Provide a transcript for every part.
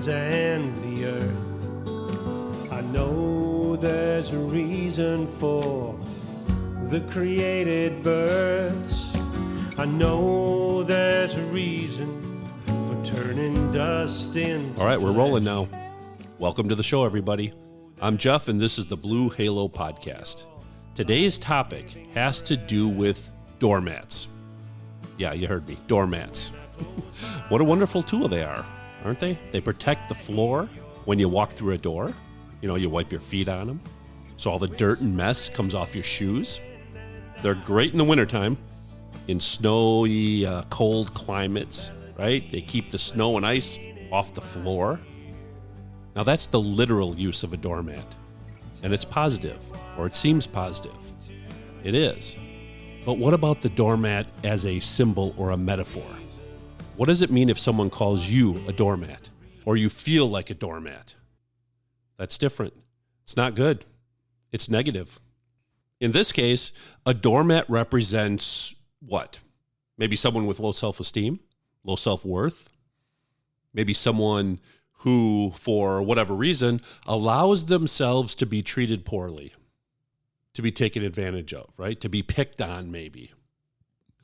heavens and the earth. I know there's a reason for the created births. I know there's a reason for turning dust into All right, we're rolling now. Welcome to the show, everybody. I'm Jeff, and this is the Blue Halo Podcast. Today's topic has to do with doormats. Yeah, you heard me, doormats. What a wonderful tool they are, aren't they? They protect the floor when you walk through a door. You know, you wipe your feet on them, so all the dirt and mess comes off your shoes. They're great in the wintertime, in snowy, cold climates, right? They keep the snow and ice off the floor. Now, that's the literal use of a doormat, and it's positive, or it seems positive. It is. But what about the doormat as a symbol or a metaphor? What does it mean if someone calls you a doormat, or you feel like a doormat? That's different. It's not good. It's negative. In this case, a doormat represents what? Maybe someone with low self-esteem, low self-worth, maybe someone who, for whatever reason, allows themselves to be treated poorly, to be taken advantage of, right? To be picked on, maybe.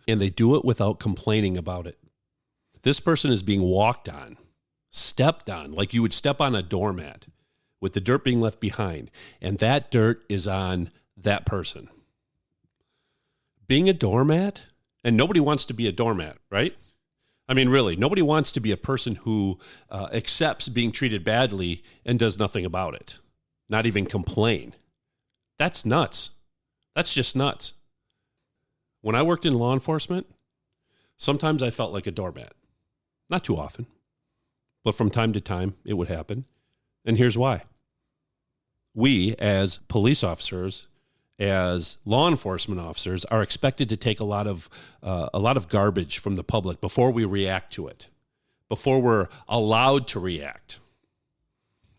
And they do it without complaining about it. This person is being walked on, stepped on, like you would step on a doormat, with the dirt being left behind. And that dirt is on that person. Being a doormat, and nobody wants to be a doormat, right? I mean, really, nobody wants to be a person who accepts being treated badly and does nothing about it, not even complain. That's nuts. That's just nuts. When I worked in law enforcement, sometimes I felt like a doormat. Not too often, but from time to time it would happen. And here's why. We, as police officers, as law enforcement officers, are expected to take a lot of garbage from the public before we react to it, before we're allowed to react.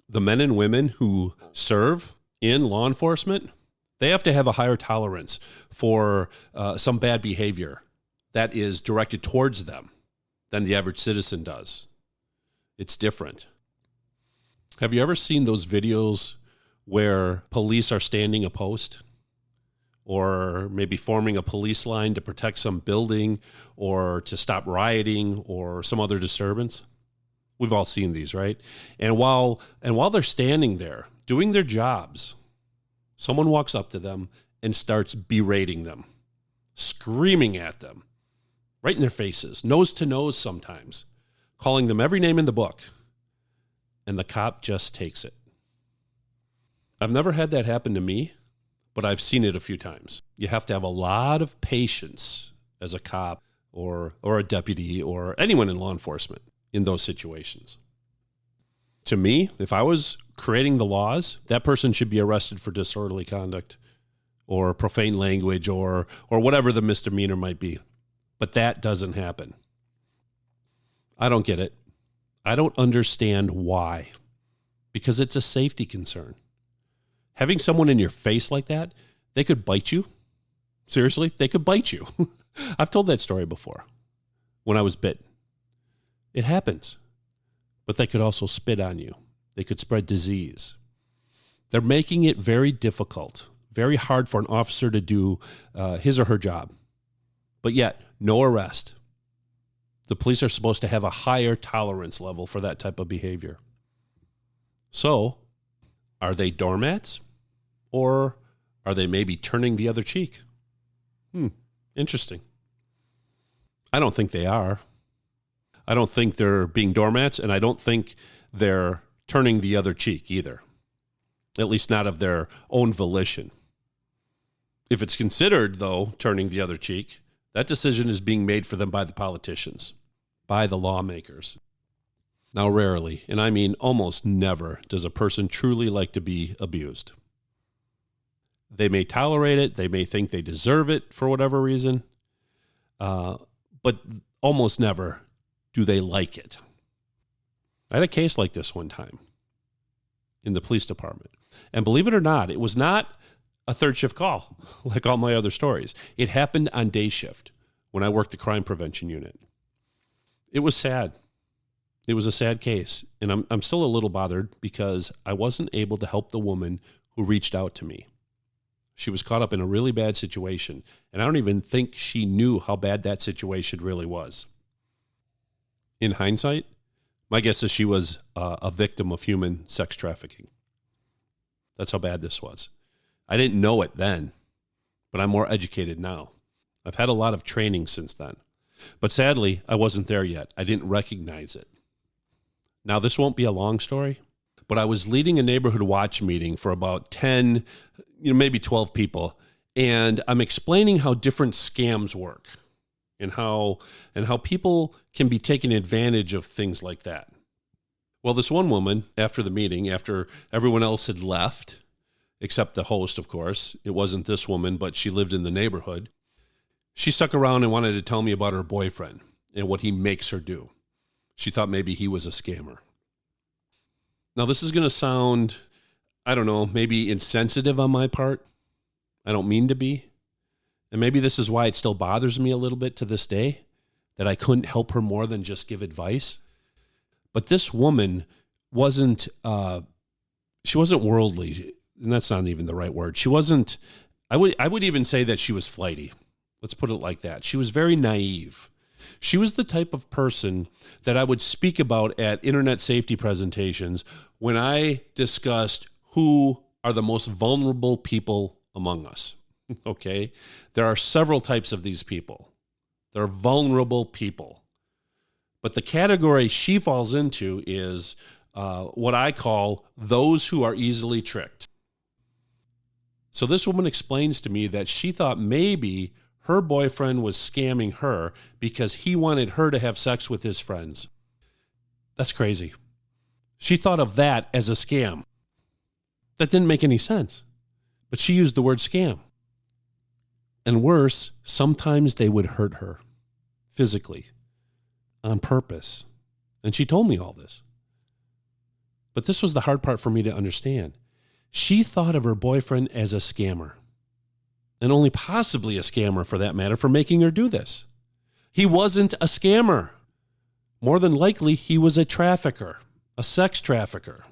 The men and women who serve in law enforcement, they have to have a higher tolerance for some bad behavior that is directed towards them than the average citizen does. It's different. Have you ever seen those videos where police are standing a post, or maybe forming a police line to protect some building or to stop rioting or some other disturbance? We've all seen these, right? And while they're standing there doing their jobs, someone walks up to them and starts berating them, screaming at them, right in their faces, nose to nose sometimes, calling them every name in the book. And the cop just takes it. I've never had that happen to me, but I've seen it a few times. You have to have a lot of patience as a cop or a deputy or anyone in law enforcement in those situations. To me, if I was creating the laws, that person should be arrested for disorderly conduct or profane language or whatever the misdemeanor might be. But that doesn't happen. I don't get it. I don't understand why. Because it's a safety concern. Having someone in your face like that, they could bite you. Seriously, they could bite you. I've told that story before, when I was bitten. It happens. But they could also spit on you. They could spread disease. They're making it very difficult, very hard for an officer to do his or her job. But yet, no arrest. The police are supposed to have a higher tolerance level for that type of behavior. So, are they doormats? Or are they maybe turning the other cheek? Interesting. I don't think they are. I don't think they're being doormats, and I don't think they're turning the other cheek either. At least not of their own volition. If it's considered, though, turning the other cheek, that decision is being made for them by the politicians, by the lawmakers. Now, rarely, and I mean almost never, does a person truly like to be abused. They may tolerate it. They may think they deserve it for whatever reason. But almost never do they like it. I had a case like this one time in the police department. And believe it or not, it was not a third shift call like all my other stories. It happened on day shift when I worked the crime prevention unit. It was sad. It was a sad case, and I'm still a little bothered because I wasn't able to help the woman who reached out to me. She was caught up in a really bad situation, and I don't even think she knew how bad that situation really was. In hindsight, my guess is she was a victim of human sex trafficking. That's how bad this was. I didn't know it then, but I'm more educated now. I've had a lot of training since then. But sadly, I wasn't there yet. I didn't recognize it. Now, this won't be a long story, but I was leading a neighborhood watch meeting for about 10, maybe 12 people, and I'm explaining how different scams work and how people can be taking advantage of things like that. Well, this one woman, after the meeting, after everyone else had left, except the host, of course, it wasn't this woman, but she lived in the neighborhood, she stuck around and wanted to tell me about her boyfriend and what he makes her do. She thought maybe he was a scammer. Now, this is going to sound, I don't know, maybe insensitive on my part. I don't mean to be. And maybe this is why it still bothers me a little bit to this day, that I couldn't help her more than just give advice. But this woman wasn't, she wasn't worldly, and that's not even the right word. She wasn't, I would even say that she was flighty. Let's put it like that. She was very naive. She was the type of person that I would speak about at internet safety presentations when I discussed who are the most vulnerable people among us. Okay? There are several types of these people. They're vulnerable people. But the category she falls into is what I call those who are easily tricked. So this woman explains to me that she thought maybe her boyfriend was scamming her because he wanted her to have sex with his friends. That's crazy. She thought of that as a scam. That didn't make any sense. But she used the word scam. And worse, sometimes they would hurt her physically on purpose. And she told me all this. But this was the hard part for me to understand. She thought of her boyfriend as a scammer. And only possibly a scammer, for that matter, for making her do this. He wasn't a scammer. More than likely, he was a trafficker, a sex trafficker.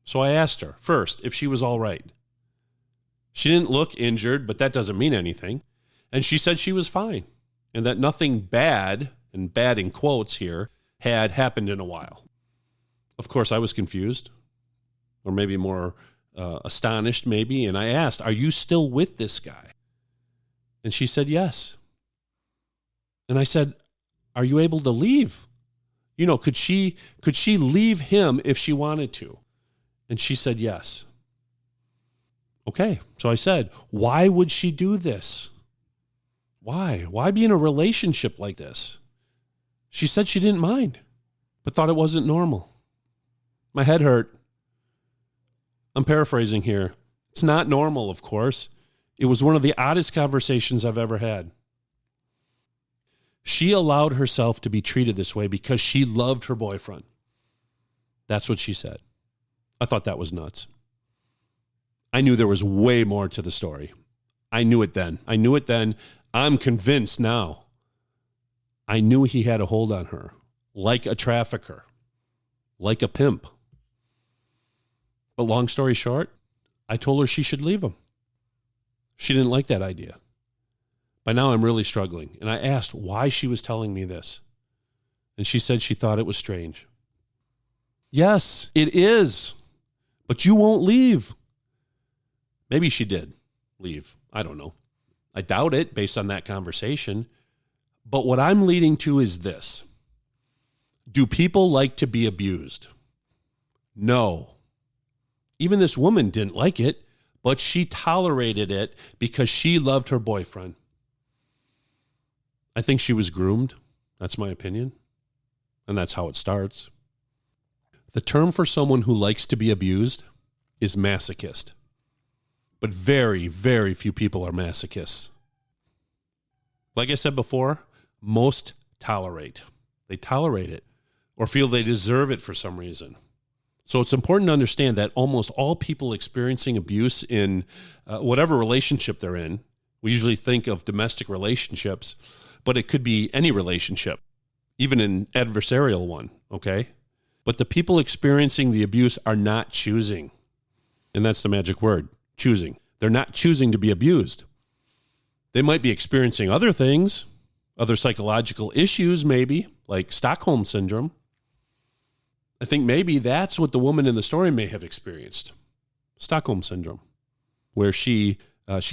So I asked her, first, if she was all right. She didn't look injured, but that doesn't mean anything. And she said she was fine, and that nothing bad, and bad in quotes here, had happened in a while. Of course, I was confused, or maybe more astonished maybe, and I asked, are you still with this guy? And she said yes. And I said, are you able to leave? Could she leave him if she wanted to? And she said yes. Okay, so I said, why would she do this? Why be in a relationship like this? She said she didn't mind, but thought it wasn't normal. My head hurt. I'm paraphrasing here. It's not normal, of course. It was one of the oddest conversations I've ever had. She allowed herself to be treated this way because she loved her boyfriend. That's what she said. I thought that was nuts. I knew there was way more to the story. I knew it then. I'm convinced now. I knew he had a hold on her, like a trafficker, like a pimp. But long story short, I told her she should leave him. She didn't like that idea. By now I'm really struggling, and I asked why she was telling me this. And she said she thought it was strange. Yes, it is, but you won't leave. Maybe she did leave. I don't know. I doubt it based on that conversation. But what I'm leading to is this. Do people like to be abused? No. Even this woman didn't like it, but she tolerated it because she loved her boyfriend. I think she was groomed. That's my opinion. And that's how it starts. The term for someone who likes to be abused is masochist. But very, very few people are masochists. Like I said before, most tolerate. They tolerate it or feel they deserve it for some reason. So it's important to understand that almost all people experiencing abuse in whatever relationship they're in, we usually think of domestic relationships, but it could be any relationship. even an adversarial one, okay? But the people experiencing the abuse are not choosing. And that's the magic word, choosing. They're not choosing to be abused. They might be experiencing other things, other psychological issues maybe, like Stockholm Syndrome. I think maybe that's what the woman in the story may have experienced, Stockholm Syndrome, where she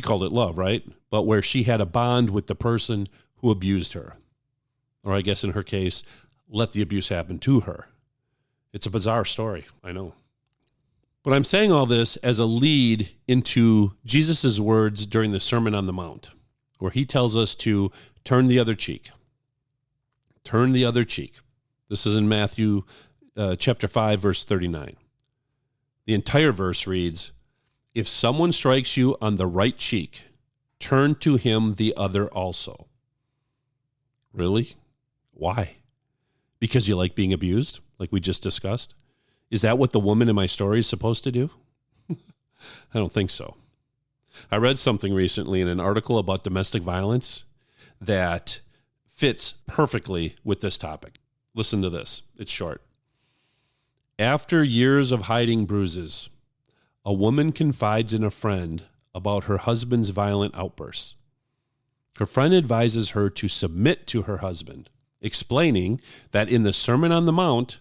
called it love, right? But where she had a bond with the person who abused her. Or I guess in her case, let the abuse happen to her. It's a bizarre story, I know. But I'm saying all this as a lead into Jesus' words during the Sermon on the Mount, where he tells us to turn the other cheek. Turn the other cheek. This is in Matthew chapter 5, verse 39. The entire verse reads, "If someone strikes you on the right cheek, turn to him the other also." Really? Why? Because you like being abused, like we just discussed? Is that what the woman in my story is supposed to do? I don't think so. I read something recently in an article about domestic violence that fits perfectly with this topic. Listen to this. It's short. After years of hiding bruises, a woman confides in a friend about her husband's violent outbursts. Her friend advises her to submit to her husband, explaining that in the Sermon on the Mount,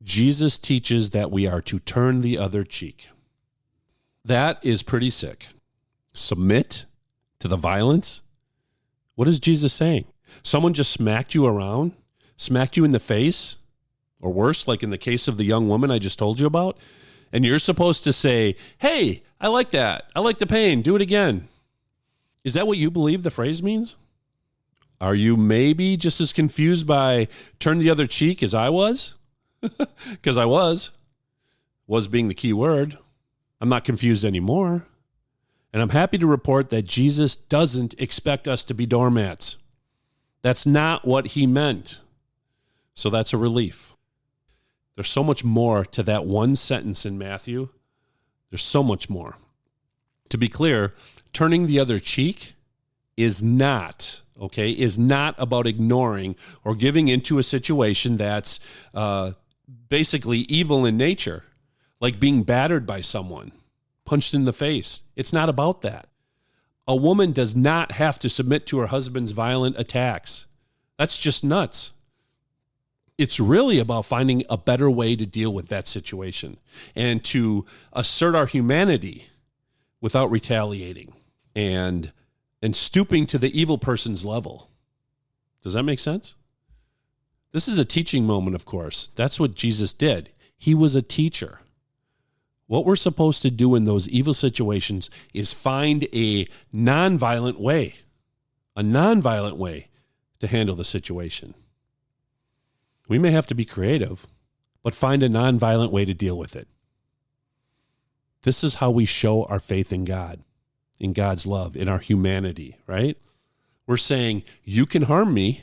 Jesus teaches that we are to turn the other cheek. That is pretty sick. Submit to the violence? What is Jesus saying? Someone just smacked you around, smacked you in the face, or worse, like in the case of the young woman I just told you about, and you're supposed to say, "Hey, I like that. I like the pain. Do it again." Is that what you believe the phrase means? Are you maybe just as confused by turn the other cheek as I was? Because I was being the key word. I'm not confused anymore. And I'm happy to report that Jesus doesn't expect us to be doormats. That's not what he meant. So that's a relief. There's so much more to that one sentence in Matthew. There's so much more. To be clear, turning the other cheek is not about ignoring or giving into a situation that's basically evil in nature, like being battered by someone, punched in the face. It's not about that. A woman does not have to submit to her husband's violent attacks. That's just nuts. It's really about finding a better way to deal with that situation and to assert our humanity without retaliating and stooping to the evil person's level. Does that make sense? This is a teaching moment, of course. That's what Jesus did. He was a teacher. What we're supposed to do in those evil situations is find a nonviolent way to handle the situation. We may have to be creative, but find a nonviolent way to deal with it. This is how we show our faith in God, in God's love, in our humanity, right? We're saying, you can harm me,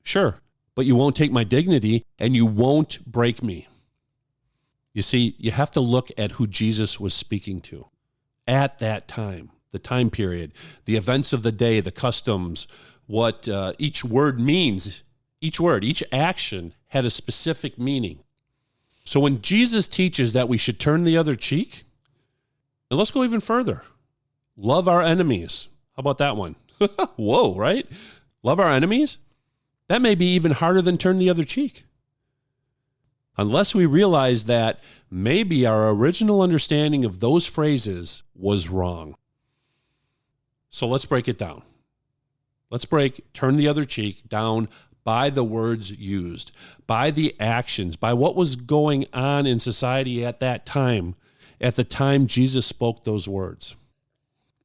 sure, but you won't take my dignity and you won't break me. You see, you have to look at who Jesus was speaking to at that time, the time period, the events of the day, the customs, what each word means. Each word, each action had a specific meaning. So when Jesus teaches that we should turn the other cheek, and let's go even further. Love our enemies. How about that one? Whoa, right? Love our enemies? That may be even harder than turn the other cheek. Unless we realize that maybe our original understanding of those phrases was wrong. So let's break it down. Let's break turn the other cheek down by the words used, by the actions, by what was going on in society at that time, at the time Jesus spoke those words.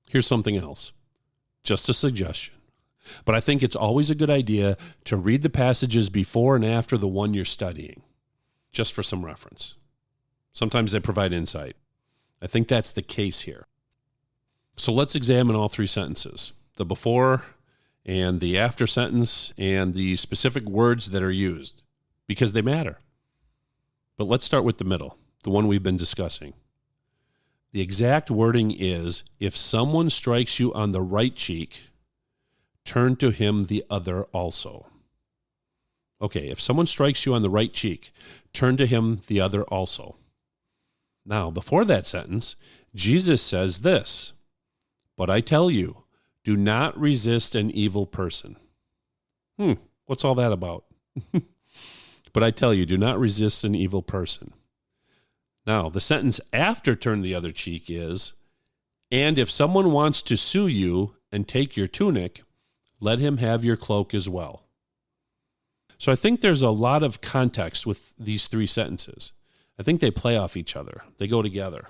Here's something else, just a suggestion. But I think it's always a good idea to read the passages before and after the one you're studying, just for some reference. Sometimes they provide insight. I think that's the case here. So let's examine all three sentences, the before and the after sentence and the specific words that are used, because they matter. But let's start with the middle, the one we've been discussing. The exact wording is, if someone strikes you on the right cheek, turn to him the other also. Okay, if someone strikes you on the right cheek, turn to him the other also. Now, before that sentence, Jesus says this, but I tell you, do not resist an evil person. What's all that about? But I tell you, do not resist an evil person. Now, the sentence after turn the other cheek is, and if someone wants to sue you and take your tunic, let him have your cloak as well. So I think there's a lot of context with these three sentences. I think they play off each other. They go together.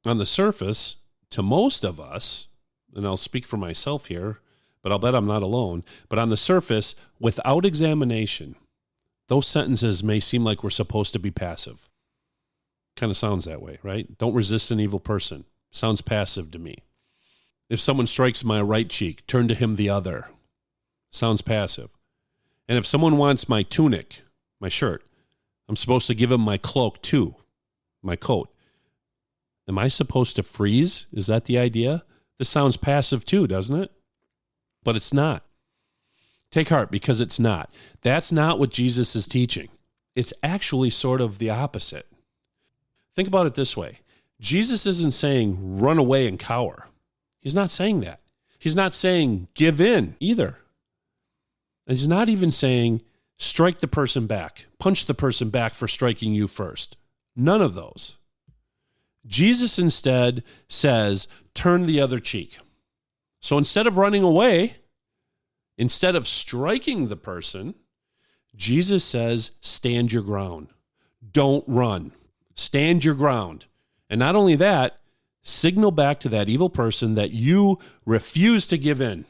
On the surface, to most of us, and I'll speak for myself here, but I'll bet I'm not alone, but on the surface, without examination, those sentences may seem like we're supposed to be passive. Kind of sounds that way, right? Don't resist an evil person. Sounds passive to me. If someone strikes my right cheek, turn to him the other. Sounds passive. And if someone wants my tunic, my shirt, I'm supposed to give him my cloak too, my coat. Am I supposed to freeze? Is that the idea? This sounds passive too, doesn't it? But it's not. Take heart, because it's not. That's not what Jesus is teaching. It's actually sort of the opposite. Think about it this way. Jesus isn't saying run away and cower. He's not saying that. He's not saying give in either. And he's not even saying strike the person back, punch the person back for striking you first. None of those. Jesus instead says, turn the other cheek. So instead of running away, instead of striking the person, Jesus says, stand your ground. Don't run. Stand your ground. And not only that, signal back to that evil person that you refuse to give in.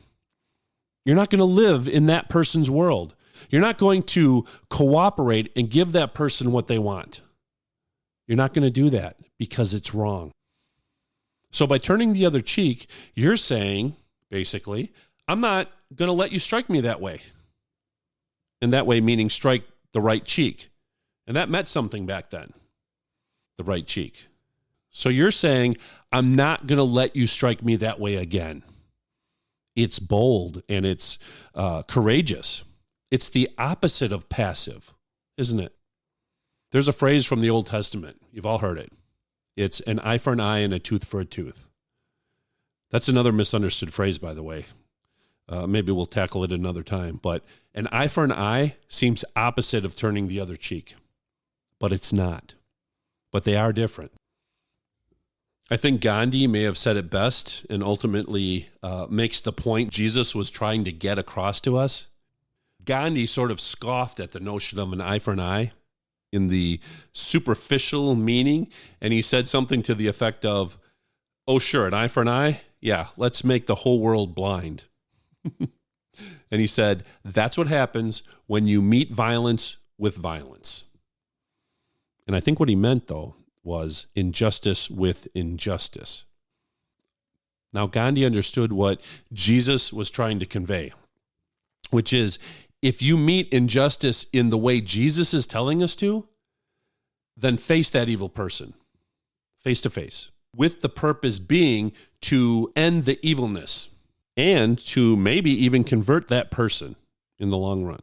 You're not going to live in that person's world. You're not going to cooperate and give that person what they want. You're not going to do that because it's wrong. So by turning the other cheek, you're saying, basically, I'm not going to let you strike me that way. And that way meaning strike the right cheek. And that meant something back then, the right cheek. So you're saying, I'm not going to let you strike me that way again. It's bold and it's courageous. It's the opposite of passive, isn't it? There's a phrase from the Old Testament. You've all heard it. It's an eye for an eye and a tooth for a tooth. That's another misunderstood phrase, by the way. Maybe we'll tackle it another time. But an eye for an eye seems opposite of turning the other cheek. But it's not. But they are different. I think Gandhi may have said it best and ultimately makes the point Jesus was trying to get across to us. Gandhi sort of scoffed at the notion of an eye for an eye in the superficial meaning, and he said something to the effect of, oh, sure, an eye for an eye? Yeah, let's make the whole world blind. And he said, that's what happens when you meet violence with violence. And I think what he meant, though, was injustice with injustice. Now, Gandhi understood what Jesus was trying to convey, which is if you meet injustice in the way Jesus is telling us to, then face that evil person face to face, with the purpose being to end the evilness and to maybe even convert that person in the long run.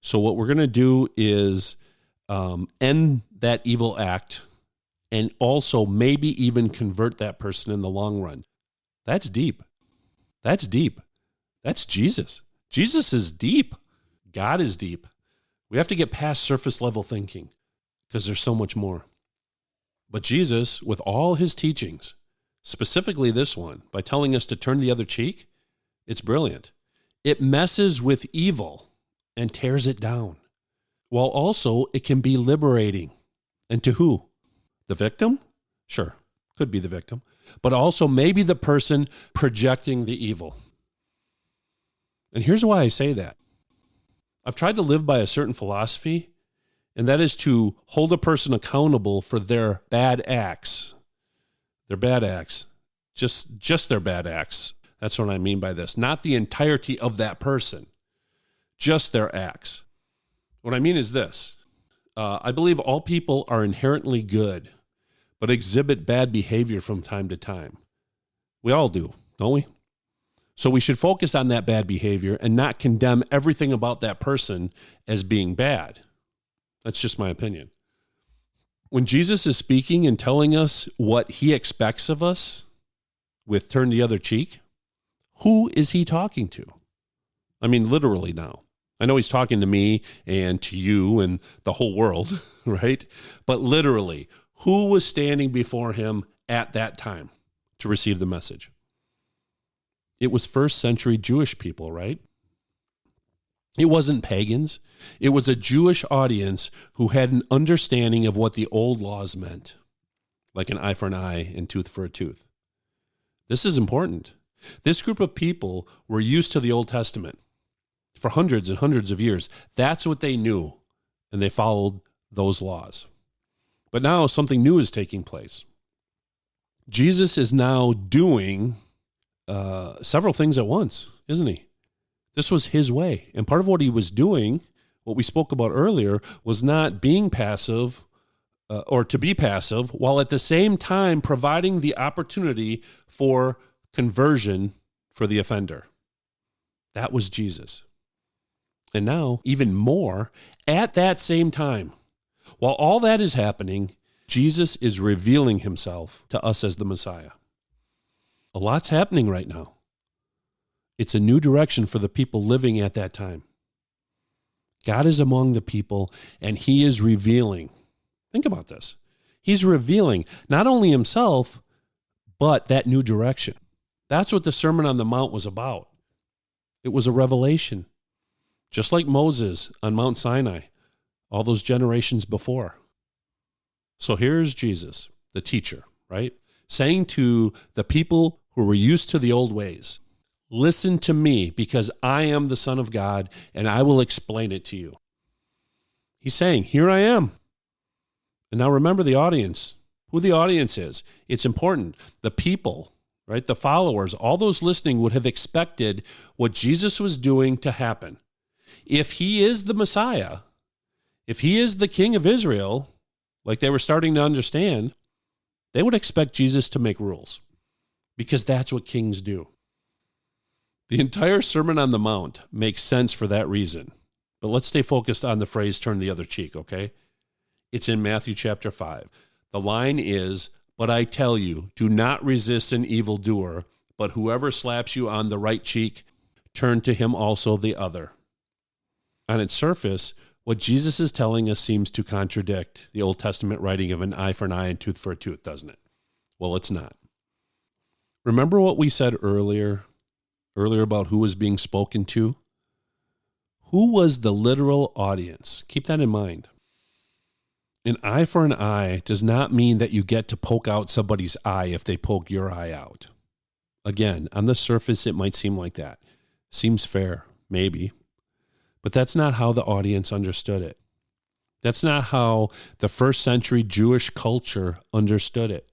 So what we're going to do is end that evil act and also maybe even convert that person in the long run. That's deep. That's deep. That's Jesus. Jesus is deep. God is deep. We have to get past surface level thinking because there's so much more. But Jesus, with all his teachings, specifically this one, by telling us to turn the other cheek, it's brilliant. It messes with evil and tears it down, while also it can be liberating. And to who? The victim? Sure, could be the victim, but also maybe the person projecting the evil. And here's why I say that. I've tried to live by a certain philosophy, and that is to hold a person accountable for their bad acts. Their bad acts. Just their bad acts. That's what I mean by this. Not the entirety of that person. Just their acts. What I mean is this. I believe all people are inherently good, but exhibit bad behavior from time to time. We all do, don't we? So we should focus on that bad behavior and not condemn everything about that person as being bad. That's just my opinion. When Jesus is speaking and telling us what he expects of us with turn the other cheek, who is he talking to? I mean, literally now. I know he's talking to me and to you and the whole world, right? But literally, who was standing before him at that time to receive the message? It was first century Jewish people, right? It wasn't pagans. It was a Jewish audience who had an understanding of what the old laws meant, like an eye for an eye and tooth for a tooth. This is important. This group of people were used to the Old Testament for hundreds and hundreds of years. That's what they knew, and they followed those laws. But now something new is taking place. Jesus is now doing several things at once, isn't he? This was his way. And part of what he was doing, what we spoke about earlier, was not being passive or to be passive, while at the same time providing the opportunity for conversion for the offender. That was Jesus. And now, even more, at that same time, while all that is happening, Jesus is revealing himself to us as the Messiah. A lot's happening right now. It's a new direction for the people living at that time. God is among the people, and he is revealing. Think about this. He's revealing not only himself, but that new direction. That's what the Sermon on the Mount was about. It was a revelation, just like Moses on Mount Sinai, all those generations before. So here's Jesus, the teacher, right? Saying to the people who were used to the old ways, listen to me because I am the Son of God and I will explain it to you. He's saying, here I am. And now remember the audience, who the audience is. It's important. The people, right? The followers, all those listening would have expected what Jesus was doing to happen. If he is the Messiah, if he is the King of Israel, like they were starting to understand, they would expect Jesus to make rules because that's what kings do. The entire Sermon on the Mount makes sense for that reason. But let's stay focused on the phrase, turn the other cheek, okay? It's in Matthew chapter 5. The line is, but I tell you, do not resist an evildoer, but whoever slaps you on the right cheek, turn to him also the other. On its surface, what Jesus is telling us seems to contradict the Old Testament writing of an eye for an eye and tooth for a tooth, doesn't it? Well, it's not. Remember what we said earlier about who was being spoken to? Who was the literal audience? Keep that in mind. An eye for an eye does not mean that you get to poke out somebody's eye if they poke your eye out. Again, on the surface, it might seem like that. Seems fair, maybe. But that's not how the audience understood it. That's not how the first century Jewish culture understood it.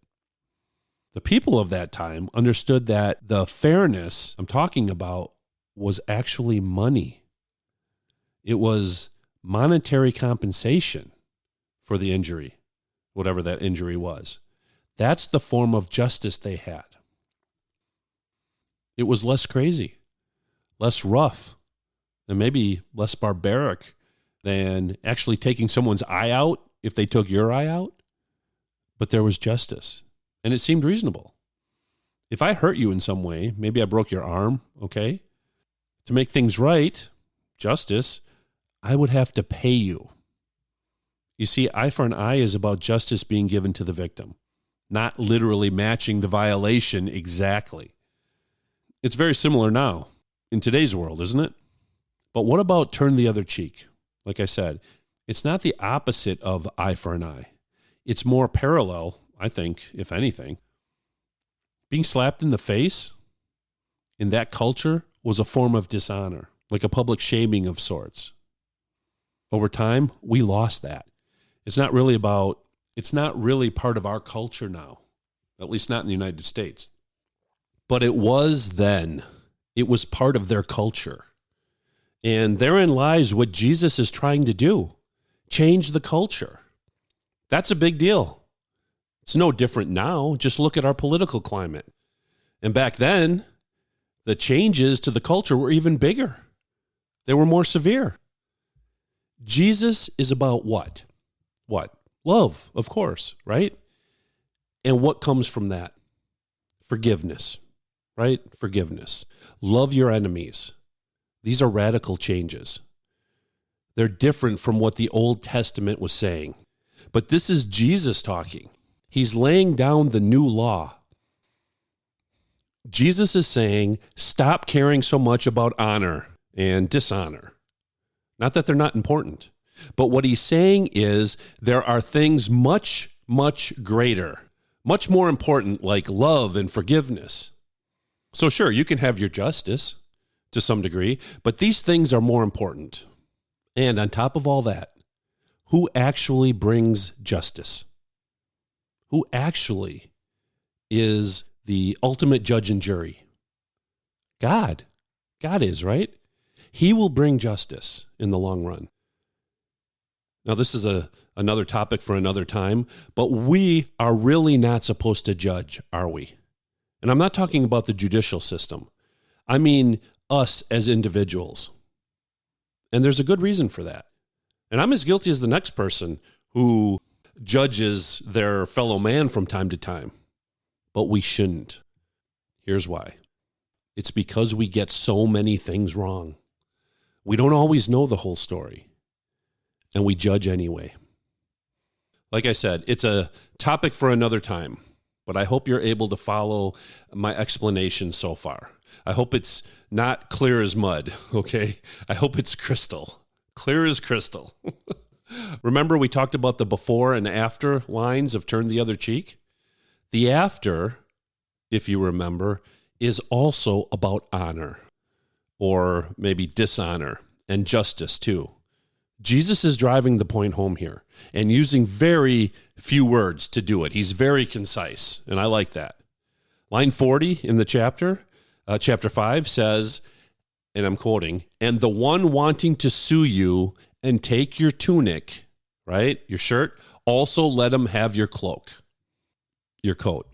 The people of that time understood that the fairness I'm talking about was actually money. It was monetary compensation for the injury, whatever that injury was. That's the form of justice they had. It was less crazy, less rough, and maybe less barbaric than actually taking someone's eye out if they took your eye out. But there was justice, and it seemed reasonable. If I hurt you in some way, maybe I broke your arm, okay? To make things right, justice, I would have to pay you. You see, eye for an eye is about justice being given to the victim, not literally matching the violation exactly. It's very similar now in today's world, isn't it? But what about turn the other cheek? Like I said, it's not the opposite of eye for an eye. It's more parallel, I think, if anything. Being slapped in the face in that culture was a form of dishonor, like a public shaming of sorts. Over time, we lost that. It's not really part of our culture now, at least not in the United States. But it was then. It was part of their culture. And therein lies what Jesus is trying to do, change the culture. That's a big deal. It's no different now. Just look at our political climate. And back then, the changes to the culture were even bigger. They were more severe. Jesus is about what? What? Love, of course, right? And what comes from that? Forgiveness, right? Forgiveness. Love your enemies. These are radical changes. They're different from what the Old Testament was saying. But this is Jesus talking. He's laying down the new law. Jesus is saying, stop caring so much about honor and dishonor. Not that they're not important, but what he's saying is there are things much, much greater, much more important, like love and forgiveness. So sure, you can have your justice to some degree, but these things are more important. And on top of all that, who actually brings justice? Who actually is the ultimate judge and jury? God. God is, right? He will bring justice in the long run. Now, this is another topic for another time, but we are really not supposed to judge, are we? And I'm not talking about the judicial system. I mean us as individuals. And there's a good reason for that. And I'm as guilty as the next person who judges their fellow man from time to time. But we shouldn't. Here's why. It's because we get so many things wrong. We don't always know the whole story. And we judge anyway. Like I said, it's a topic for another time. But I hope you're able to follow my explanation so far. I hope it's not clear as mud, okay? I hope it's crystal. Clear as crystal. Remember we talked about the before and after lines of turn the other cheek? The after, if you remember, is also about honor, or maybe dishonor, and justice too. Jesus is driving the point home here and using very few words to do it. He's very concise, and I like that. Line 40 in the chapter 5 says, and I'm quoting, "And the one wanting to sue you and take your tunic," right, your shirt, "also let him have your cloak," your coat.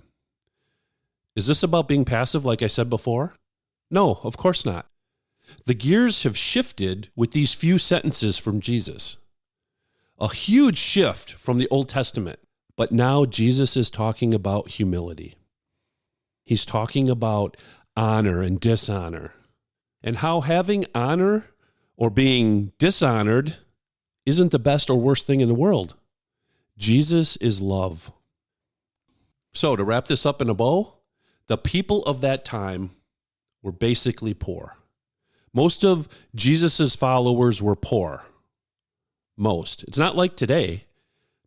Is this about being passive like I said before? No, of course not. The gears have shifted with these few sentences from Jesus. A huge shift from the Old Testament. But now Jesus is talking about humility. He's talking about honor and dishonor, and how having honor or being dishonored isn't the best or worst thing in the world. Jesus is love. So to wrap this up in a bow, the people of that time were basically poor. Most of Jesus's followers were poor. Most. It's not like today.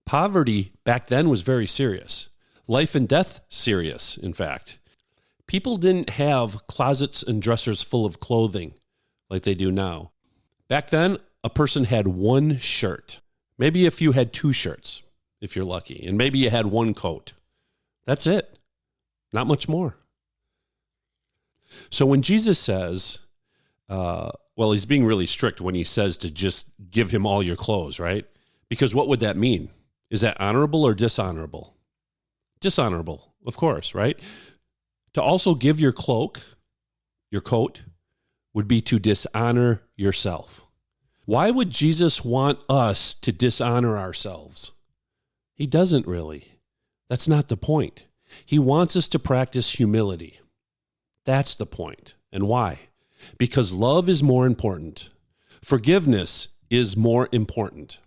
Poverty back then was very serious. Life and death serious, in fact. People didn't have closets and dressers full of clothing like they do now. Back then, a person had one shirt. Maybe if you had two shirts, if you're lucky. And maybe you had one coat. That's it. Not much more. So when Jesus says, he's being really strict when he says to just give him all your clothes, right? Because what would that mean? Is that honorable or dishonorable? Dishonorable, of course, right? To also give your cloak, your coat, would be to dishonor yourself. Why would Jesus want us to dishonor ourselves? He doesn't really. That's not the point. He wants us to practice humility. That's the point. And why? Because love is more important. Forgiveness is more important.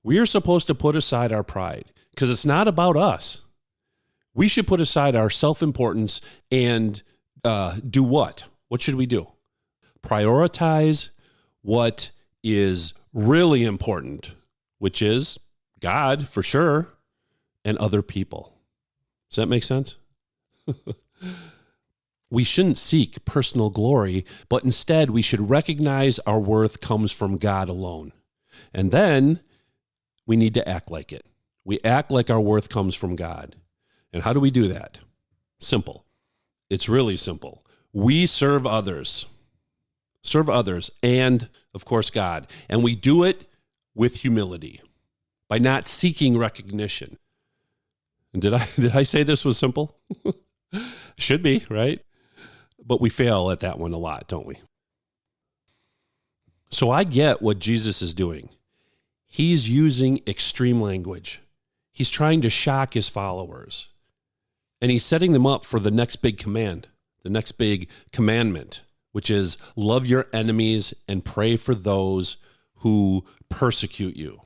We are supposed to put aside our pride because it's not about us. We should put aside our self-importance and do what? What should we do? Prioritize what is really important, which is God, for sure, and other people. Does that make sense? We shouldn't seek personal glory, but instead we should recognize our worth comes from God alone. And then we need to act like it. We act like our worth comes from God. And how do we do that? Simple. It's really simple. We serve others. Serve others and, of course, God. And we do it with humility by not seeking recognition. And did I say this was simple? Should be, right? But we fail at that one a lot, don't we? So I get what Jesus is doing. He's using extreme language. He's trying to shock his followers. And he's setting them up for the next big command, the next big commandment, which is love your enemies and pray for those who persecute you.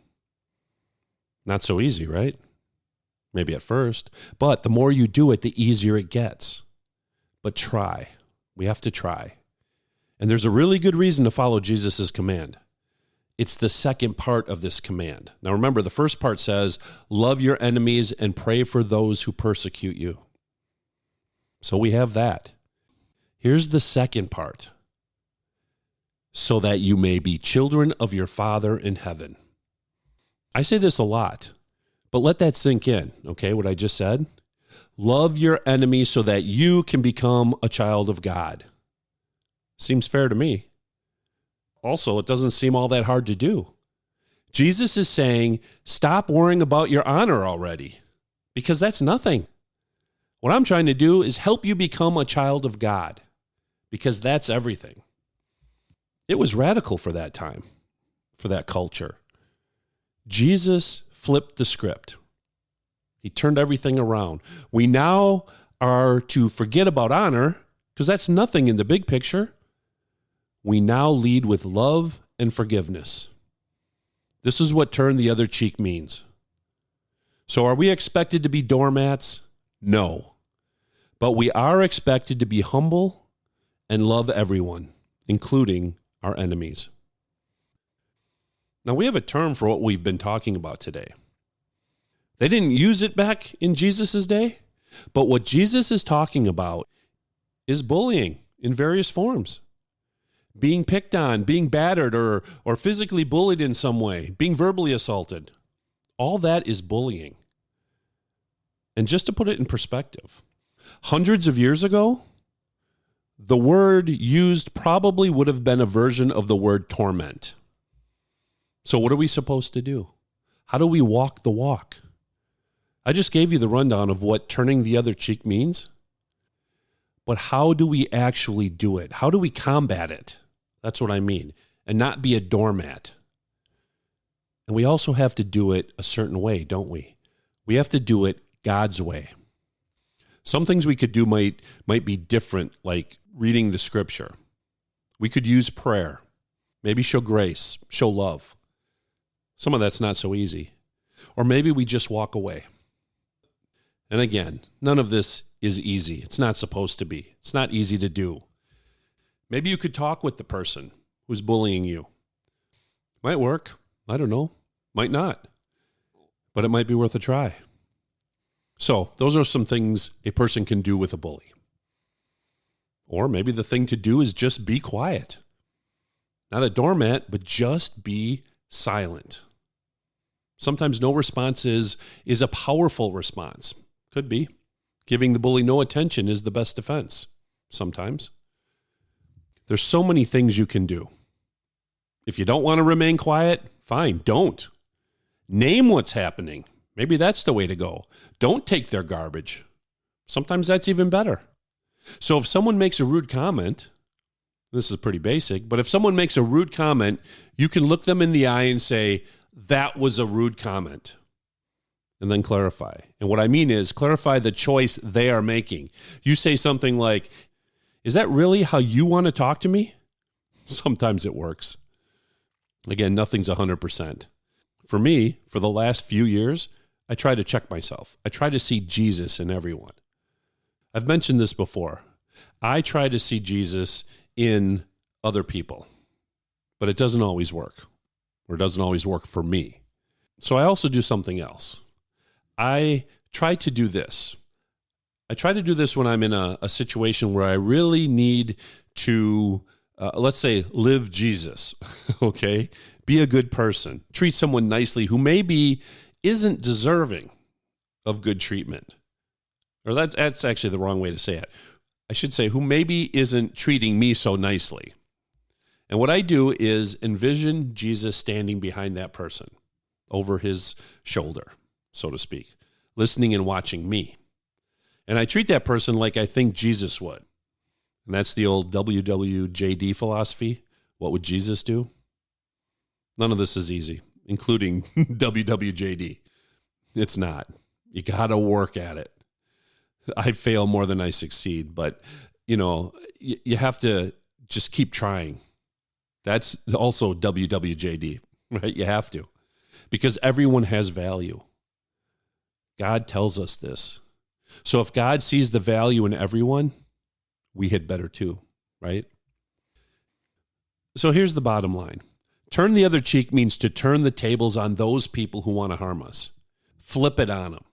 Not so easy, right? Maybe at first. But the more you do it, the easier it gets. But try. We have to try. And there's a really good reason to follow Jesus' command. It's the second part of this command. Now remember, the first part says, love your enemies and pray for those who persecute you. So we have that. Here's the second part. So that you may be children of your Father in heaven. I say this a lot, but let that sink in, okay, what I just said. Love your enemies so that you can become a child of God. Seems fair to me. Also, it doesn't seem all that hard to do. Jesus is saying, stop worrying about your honor already, because that's nothing. What I'm trying to do is help you become a child of God, because that's everything. It was radical for that time, for that culture. Jesus flipped the script. He turned everything around. We now are to forget about honor, because that's nothing in the big picture. We now lead with love and forgiveness. This is what turn the other cheek means. So are we expected to be doormats? No. But we are expected to be humble and love everyone, including our enemies. Now we have a term for what we've been talking about today. They didn't use it back in Jesus' day, but what Jesus is talking about is bullying in various forms. Being picked on, being battered, or physically bullied in some way, being verbally assaulted. All that is bullying. And just to put it in perspective, hundreds of years ago, the word used probably would have been a version of the word torment. So what are we supposed to do? How do we walk the walk? I just gave you the rundown of what turning the other cheek means. But how do we actually do it? How do we combat it? That's what I mean. And not be a doormat. And we also have to do it a certain way, don't we? We have to do it God's way. Some things we could do might be different, like reading the scripture. We could use prayer. Maybe show grace, show love. Some of that's not so easy. Or maybe we just walk away. And again, none of this is easy. It's not supposed to be. It's not easy to do. Maybe you could talk with the person who's bullying you. Might work. I don't know. Might not. But it might be worth a try. So those are some things a person can do with a bully. Or maybe the thing to do is just be quiet. Not a doormat, but just be silent. Sometimes no response is a powerful response. Could be. Giving the bully no attention is the best defense. Sometimes. There's so many things you can do. If you don't want to remain quiet, fine, don't. Name what's happening. Maybe that's the way to go. Don't take their garbage. Sometimes that's even better. So if someone makes a rude comment, this is pretty basic, but if someone makes a rude comment, you can look them in the eye and say, that was a rude comment. And then clarify. And what I mean is clarify the choice they are making. You say something like, is that really how you want to talk to me? Sometimes it works. Again, nothing's 100%. For me, for the last few years, I try to check myself. I try to see Jesus in everyone. I've mentioned this before. I try to see Jesus in other people, but it doesn't always work, or it doesn't always work for me. So I also do something else. I try to do this. I try to do this when I'm in a situation where I really need to, let's say, live Jesus, okay? Be a good person. Treat someone nicely who maybe isn't deserving of good treatment. Or that's actually the wrong way to say it. I should say who maybe isn't treating me so nicely. And what I do is envision Jesus standing behind that person, over his shoulder, so to speak, listening and watching me. And I treat that person like I think Jesus would. And that's the old WWJD philosophy. What would Jesus do? None of this is easy, including WWJD. It's not. You got to work at it. I fail more than I succeed, but you have to just keep trying. That's also WWJD, right? You have to, because everyone has value. God tells us this. So if God sees the value in everyone, we had better too, right? So here's the bottom line. Turn the other cheek means to turn the tables on those people who want to harm us. Flip it on them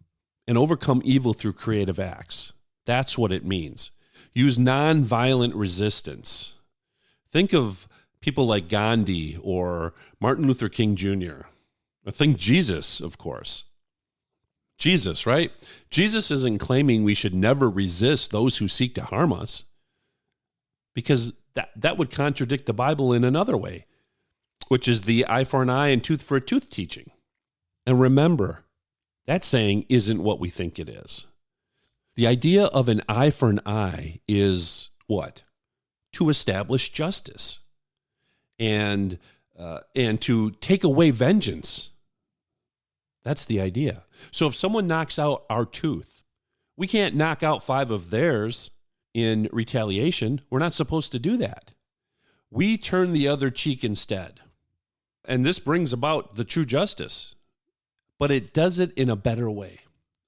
and overcome evil through creative acts. That's what it means. Use nonviolent resistance. Think of people like Gandhi or Martin Luther King Jr. Or think Jesus, of course. Jesus, right? Jesus isn't claiming we should never resist those who seek to harm us, because that would contradict the Bible in another way, which is the eye for an eye and tooth for a tooth teaching. And remember, that saying isn't what we think it is. The idea of an eye for an eye is what? To establish justice and to take away vengeance. That's the idea. So if someone knocks out our tooth, we can't knock out 5 of theirs in retaliation. We're not supposed to do that. We turn the other cheek instead. And this brings about the true justice. But it does it in a better way,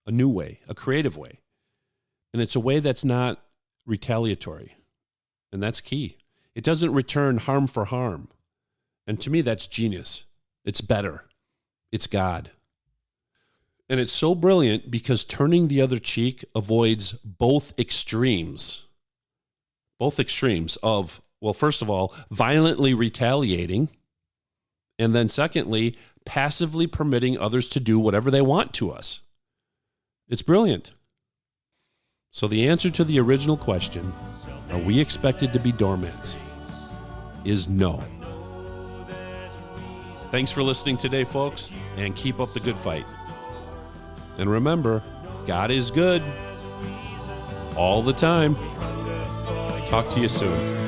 a new way, a creative way. And it's a way that's not retaliatory. And that's key. It doesn't return harm for harm. And to me, that's genius. It's better. It's God. And it's so brilliant because turning the other cheek avoids both extremes. Both extremes of, well, first of all, violently retaliating. And then secondly, passively permitting others to do whatever they want to us. It's brilliant. So the answer to the original question, are we expected to be doormats, is no. Thanks for listening today, folks, and keep up the good fight. And remember, God is good all the time. Talk to you soon.